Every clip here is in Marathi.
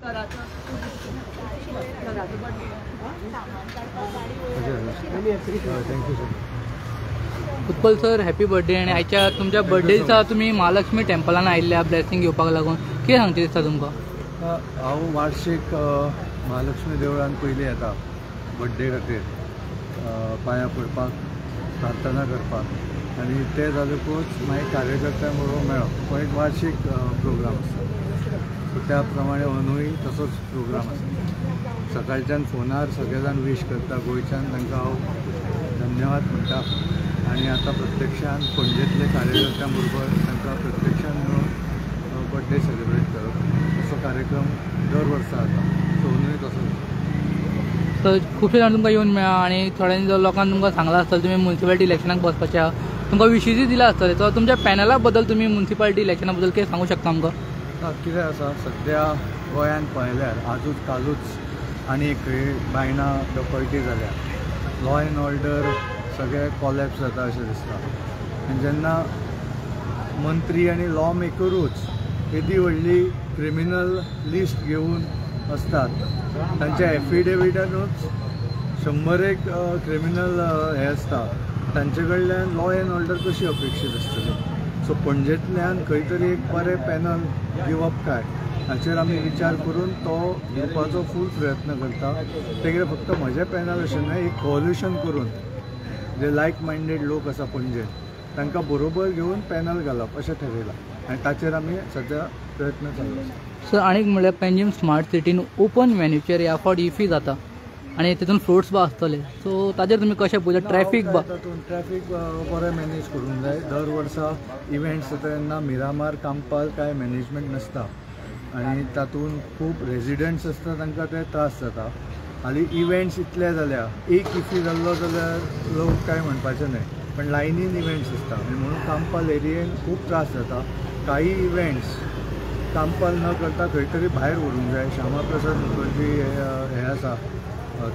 Thank you sir. Utpal sir happy birthday. आणि आयच्या तुमच्या बर्थडेचा तुम्ही महालक्ष्मी टेम्पलान आयिल्ल्या ब्लेसिंग घेवपाक लागून कितें सांगचे दिसता तुमकां? हांव वार्षिक महालक्ष्मी देवळान पयलीं येता बर्थडे खातीर पांयां पडपाक, प्रार्थना करपाक, आनी ते जातकूच मागीर कार्यकर्त्यां बरोबर मेळप. हो एक वार्षिक प्रोग्राम आसता. सो त्या प्रमाणे अंदूय तसोच प्रोग्राम आसा. सकाळच्यान फोनार सगळे जाण वीश करता. गोंयच्यान तांकां हांव धन्यवाद म्हणटा. आणि आता प्रत्यक्षान पणजेंतले कार्यकर्त्यां बरोबर तांकां प्रत्यक्षान मेळून बर्थडे सेलिब्रेट करप असो कार्यक्रम दर वर्सा जाता. सो अंदूय तसोच. तर खुबशे जाण तुमकां येवन मेळ्ळा आणि थोड्यांनी लोकांनी तुमकां सांगलां आसतलें तुमी म्युन्सिपालिटी इलेक्शनाक बसपाचे आहा. तुमकां विशीजूय दिला आसतले. तो तुमच्या पॅनला बद्दल तुमी म्युन्सिपालिटी इलेक्शना बद्दल कितें सांगूं शकता आमकां? कितें आसा सद्या गोंयान पळयल्यार आजूच कालूच आनी एक बायणां डकॉयटी जाल्या. लॉ एंड ऑर्डर सगळे कॉलॅप्स जाता अशें दिसता. आनी जेन्ना मंत्री आनी लॉ मेकरूच येदी व्हडली क्रिमिनल लिस्ट घेवन असतात, तांच्या एफिडेविटानूच 100 क्रिमिनल हे आसता, तांचे कडल्यान लॉ एंड ऑर्डर कशी अपेक्षीत आसतली. सो पणजेंतल्यान खंय तरी एक बरें पॅनल दिवप काय हाचेर आमी विचार करून तो दिवपाचो फूल प्रयत्न करता. तें फक्त म्हजें पॅनल अशें न्हय, एक कोल्युशन करून जे लायक मायंडेड लोक आसा पणजेंत तांकां बरोबर घेवन पॅनल घालप अशें थारायलां. आनी ताचेर आमी सद्या प्रयत्न चालू आसा. सर आनीक म्हणल्यार पेंजीम स्मार्ट सिटीन ओपन मॅन्युफॅक्चर ह्या फावट इफी जाता आनी तितून फ्लोट्स बा आसतले. सो ताजेर तुमी कशें पळयता? ट्रॅफीक ट्रॅफीक बरें मॅनेज करूंक जाय. दर वर्सा इव्हेंट्स जाता तेन्ना मिरामार कांपाल कांय मॅनेजमेंट नासता आनी तातूंत खूब रेजिडेंट्स आसता तांकां ते त्रास जाता. हालीं इव्हेंट्स इतले जाल्या, एक इफी जाल्लो जाल्यार लोक कांय म्हणपाचें न्हय, पण लायनीन इव्हेंट्स आसता आनी म्हणून कांपाल एरियेन खूब त्रास जाता. काही इव्हेंट्स कांपाल न करता खंय तरी भायर व्हरूंक जाय. श्यामा प्रसाद मुखर्जी हे आसा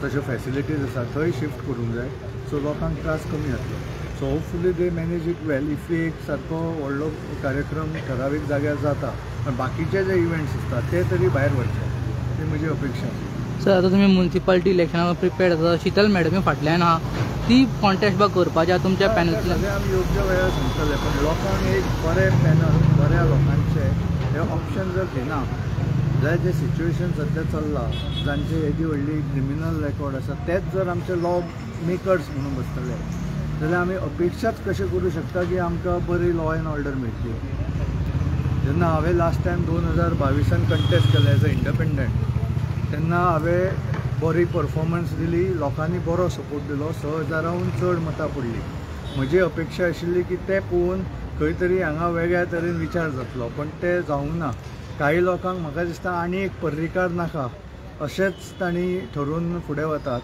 तश्यो फॅसिलिटीज आसा थंय शिफ्ट करूंक जाय. सो लोकांक त्रास कमी जातलो. So hopefully they manage it well. IFFI एक सारको व्हडलो कार्यक्रम ठरावीक जाग्यार जाता, पण बाकीचे जे इव्हेंट्स आसतात ते तरी भायर व्हरचे, ती म्हजी अपेक्षा आसा. सर आतां तुमी म्युन्सिपालिटी इलेक्शनाक प्रिपेर्ड आसा. शीतल मॅडमी फाटल्यान आहा, ती कॉन्टेस्ट बा करपाची आहा तुमच्या पॅनलांतल्यान? आमी योग्य वेळार सांगतले, पण लोकांक एक बरें पॅनल बऱ्या लोकांचे हे ऑप्शन जर दिना जाल्यार जे सिच्युएशन सद्या चल्लां, जांचे येदी व्हडली क्रिमिनल रेकॉर्ड आसा, तेच जर आमचे लॉ मेकर्स म्हणून बसतले जाल्यार आमी अपेक्षाच कशें करूं शकता की आमकां बरी लॉ एंड ऑर्डर मेळटली. जेन्ना हांवें लास्ट टायम 2022 कंटेस्ट केलें एज अ इंडिपेंडंट, तेन्ना हांवें बरी परफॉर्मन्स दिली, लोकांनी बरो सपोर्ट दिलो, 6000 चड मतां पडली. म्हजी अपेक्षा आशिल्ली की ते पळोवन खंय तरी हांगा वेगळ्या तरेन विचार जातलो, पण ते जावंक ना. काही लोकांक म्हाका दिसता आनी एक पर्रीकार नाका अशेंच तांणी ठरोवन फुडें वतात.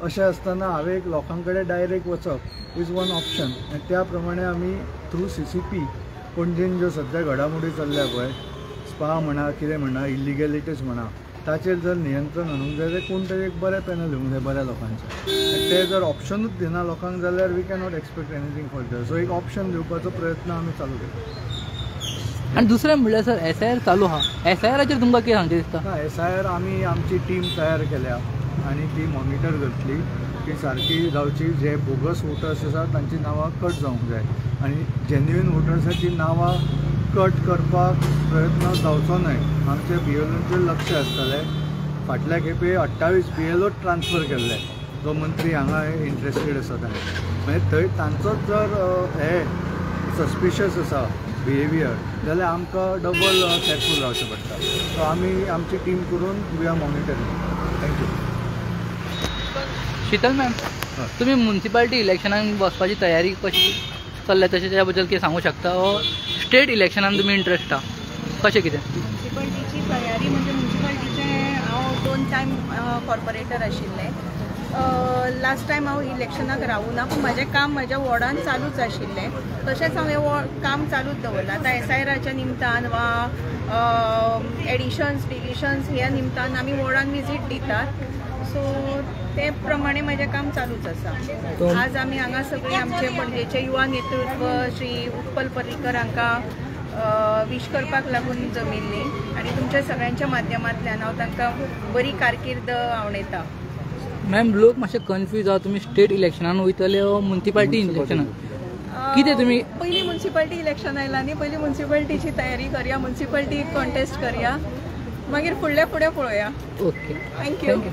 अशें आसतना हांवें एक लोकां कडेन डायरेक्ट वचप इज वन ऑप्शन. आनी त्या प्रमाणे आमी थ्रू CCP पणजेन ज्यो सद्या घडामोडी चल्ल्या पळय, स्पा म्हणा कितें म्हणा, इलिगॅलिटीज म्हणा, ताचेर जर नियंत्रण हाडूंक जाय जाल्यार कोण तरी एक बरें पॅनल येवंक जाय बऱ्या लोकांचें. ते जर ऑप्शनूच दिना लोकांक जाल्यार we cannot expect anything further. So एक ऑप्शन दिवपाचो प्रयत्न आमी चालू केला. आणि दुसरें म्हणल्यार सर SIR चालू आहा, SIRाचेर तुमकां कितें सांगचें दिसता? SIR आमी आमची टीम तयार केल्या आनी ती मॉनिटर करतली की सारकी जावची. जे बोगस वोटर्स आसा तांची नांवां कट जावंक जाय आनी जेन्युइन वोटर्सांची नांवां कट करपाक प्रयत्न जावचो न्हय. आमचे BLOचेर लक्ष आसतलें. फाटल्या खेपे 28 BLO ट्रान्सफर केल्ले, जो मंत्री हांगा इंट्रस्टेड आसा ताणें. मागीर थंय तांचोच जर हे सस्पिशियस आसा बिहेवियर जाल्यार आमकां डबल कॅरफूल रावचें पडटा. सो आमी आमची टीम करून we are monitoring. Thank you. Sheetal ma'am, तुम्ही म्युन्सिपालिटी इलेक्शनाक बसपाची तयारी कशी चल्ल्या तशें त्या बद्दल कितें सांगूं शकता? स्टेट इलेक्शनान तुमी इंट्रस्ट आहा कशें कितें? म्युन्सिपालिटीची तयारी म्हणजे म्युन्सिपालिटीचे हांव 2 टायम कॉर्पोरेटर आशिल्लें. लास्ट टायम हांव इलेक्शनाक रावूं ना, पूण म्हजें काम म्हज्या वॉर्डान चालूच आशिल्लें. तशेंच हांवें काम चालूच दवरलां. आतां SIRाच्या निमतान वा एडिशन्स डिलिशन्स ह्या निमतान आमी वॉर्डान विजीट दितात. सो ते प्रमाणे म्हजें काम चालूच आसा. आज आमी हांगा सगळीं आमचे पणजेचे युवा नेतृत्व श्री उत्पल पर्रीकर हांकां विश करपाक लागून जमिल्ली आनी तुमच्या सगळ्यांच्या माध्यमांतल्यान हांव तांकां बरी कारकीर्द आवडयता. मॅम लोक मातशे कन्फ्यूज आहा तुमी स्टेट इलेक्शनान वयतले म्युनिसिपालिटी इलेक्शनान कितें तुमी पयलीं म्युनिसिपालिटी इलेक्शन आयलां न्ही, पयलीं म्युनिसिपालिटीची तयारी करया, म्युनिसिपालिटी कॉन्टेस्ट करया, मागीर फुडल्या फुडें पळोवया. Okay thank you. थँक्यू.